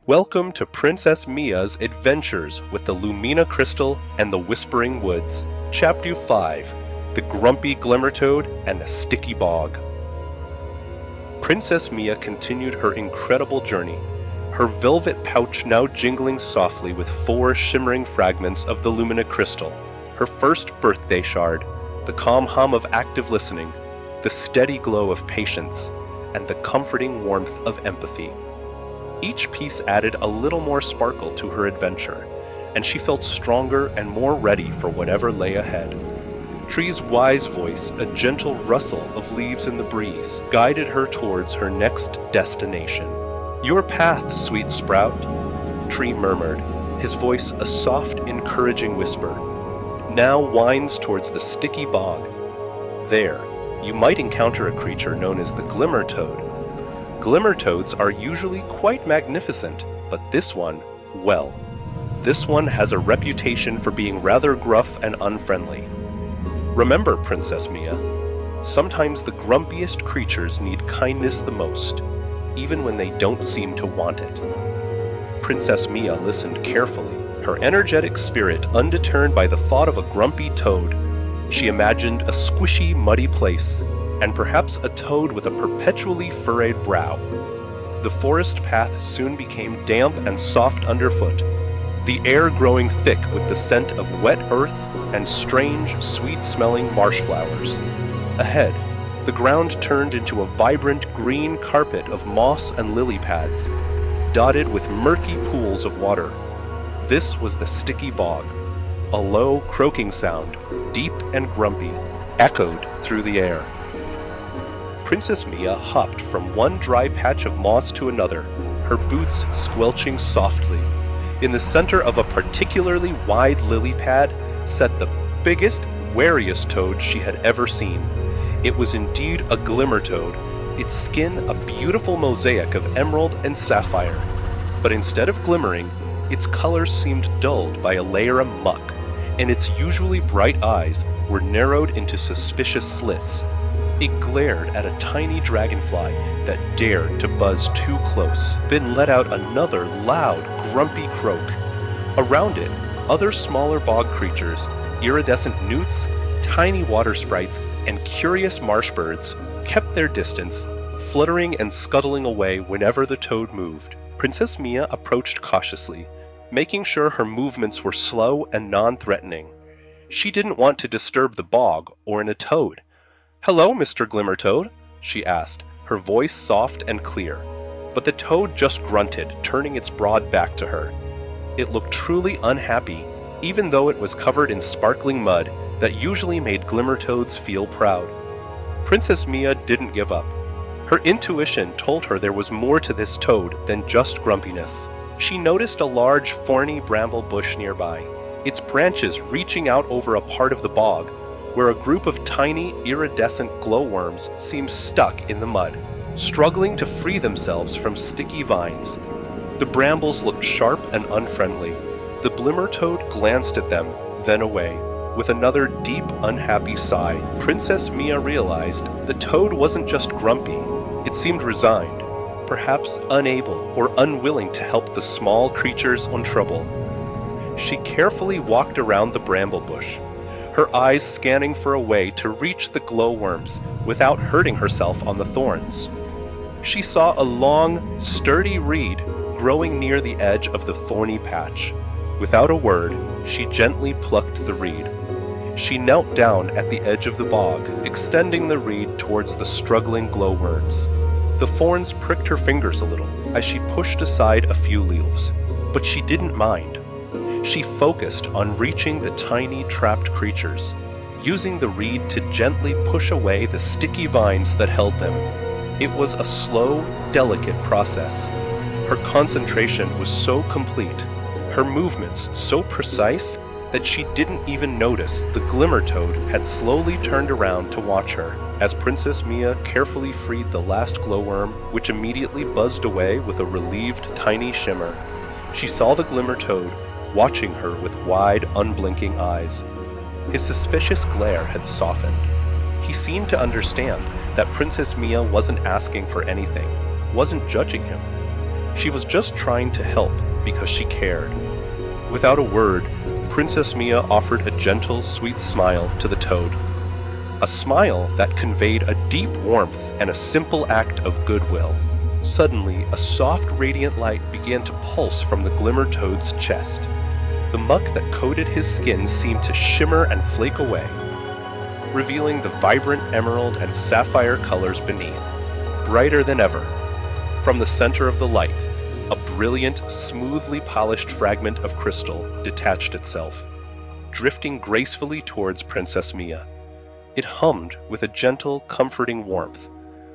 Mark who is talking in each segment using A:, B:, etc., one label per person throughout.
A: Welcome to Princess Mia's adventures with the Lumina Crystal and the Whispering Woods, Chapter 5, The Grumpy Glimmer-Toad and the Sticky Bog. Princess Mia continued her incredible journey, her velvet pouch now jingling softly with 4 shimmering fragments of the Lumina Crystal, her first birthday shard, the calm hum of active listening, the steady glow of patience, and the comforting warmth of empathy. Each piece added a little more sparkle to her adventure, and she felt stronger and more ready for whatever lay ahead. Tree's wise voice, a gentle rustle of leaves in the breeze, guided her towards her next destination. "Your path, sweet sprout," Tree murmured, his voice a soft, encouraging whisper, "now winds towards the sticky bog. There, you might encounter a creature known as the Glimmer-Toad. Glimmer-Toads are usually quite magnificent, but this one, well, this one has a reputation for being rather gruff and unfriendly. Remember, Princess Mia, sometimes the grumpiest creatures need kindness the most, even when they don't seem to want it." Princess Mia listened carefully, her energetic spirit undeterred by the thought of a grumpy toad. She imagined a squishy, muddy place, and perhaps a toad with a perpetually furrowed brow. The forest path soon became damp and soft underfoot, the air growing thick with the scent of wet earth and strange, sweet-smelling marsh flowers. Ahead, the ground turned into a vibrant green carpet of moss and lily pads, dotted with murky pools of water. This was the sticky bog. A low, croaking sound, deep and grumpy, echoed through the air. Princess Mia hopped from one dry patch of moss to another, her boots squelching softly. In the center of a particularly wide lily pad sat the biggest, wariest toad she had ever seen. It was indeed a Glimmer-Toad, its skin a beautiful mosaic of emerald and sapphire. But instead of glimmering, its colors seemed dulled by a layer of muck, and its usually bright eyes were narrowed into suspicious slits. It glared at a tiny dragonfly that dared to buzz too close, then let out another loud, grumpy croak. Around it, other smaller bog creatures, iridescent newts, tiny water sprites, and curious marsh birds, kept their distance, fluttering and scuttling away whenever the toad moved. Princess Mia approached cautiously, making sure her movements were slow and non-threatening. She didn't want to disturb the bog or a toad. "Hello, Mr. Glimmer-Toad," she asked, her voice soft and clear. But the toad just grunted, turning its broad back to her. It looked truly unhappy, even though it was covered in sparkling mud that usually made Glimmer-Toads feel proud. Princess Mia didn't give up. Her intuition told her there was more to this toad than just grumpiness. She noticed a large, thorny bramble bush nearby, its branches reaching out over a part of the bog, where a group of tiny, iridescent glowworms seemed stuck in the mud, struggling to free themselves from sticky vines. The brambles looked sharp and unfriendly. The Glimmer-Toad glanced at them, then away. With another deep, unhappy sigh, Princess Mia realized the toad wasn't just grumpy. It seemed resigned, perhaps unable or unwilling to help the small creatures on trouble. She carefully walked around the bramble bush, her eyes scanning for a way to reach the glowworms without hurting herself on the thorns. She saw a long, sturdy reed growing near the edge of the thorny patch. Without a word, she gently plucked the reed. She knelt down at the edge of the bog, extending the reed towards the struggling glowworms. The thorns pricked her fingers a little as she pushed aside a few leaves, but she didn't mind. She focused on reaching the tiny trapped creatures, using the reed to gently push away the sticky vines that held them. It was a slow, delicate process. Her concentration was so complete, her movements so precise, that she didn't even notice the Glimmer-Toad had slowly turned around to watch her, as Princess Mia carefully freed the last glowworm, which immediately buzzed away with a relieved tiny shimmer. She saw the Glimmer-Toad watching her with wide, unblinking eyes. His suspicious glare had softened. He seemed to understand that Princess Mia wasn't asking for anything, wasn't judging him. She was just trying to help because she cared. Without a word, Princess Mia offered a gentle, sweet smile to the toad. A smile that conveyed a deep warmth and a simple act of goodwill. Suddenly, a soft, radiant light began to pulse from the Glimmer-Toad's chest. The muck that coated his skin seemed to shimmer and flake away, revealing the vibrant emerald and sapphire colors beneath, brighter than ever. From the center of the light, a brilliant, smoothly polished fragment of crystal detached itself, drifting gracefully towards Princess Mia. It hummed with a gentle, comforting warmth,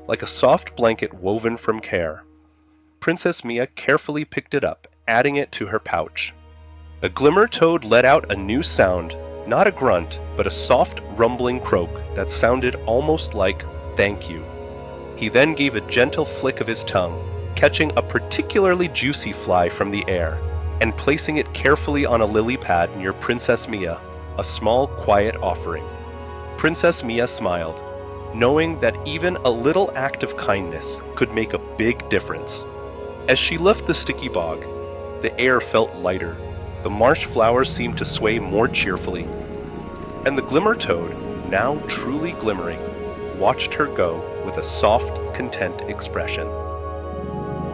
A: like a soft blanket woven from care. Princess Mia carefully picked it up, adding it to her pouch. The Glimmer-Toad let out a new sound, not a grunt, but a soft, rumbling croak that sounded almost like "thank you." He then gave a gentle flick of his tongue, catching a particularly juicy fly from the air, and placing it carefully on a lily pad near Princess Mia, a small, quiet offering. Princess Mia smiled, knowing that even a little act of kindness could make a big difference. As she left the sticky bog, the air felt lighter, the marsh flowers seemed to sway more cheerfully, and the Glimmer-Toad, now truly glimmering, watched her go with a soft, content expression.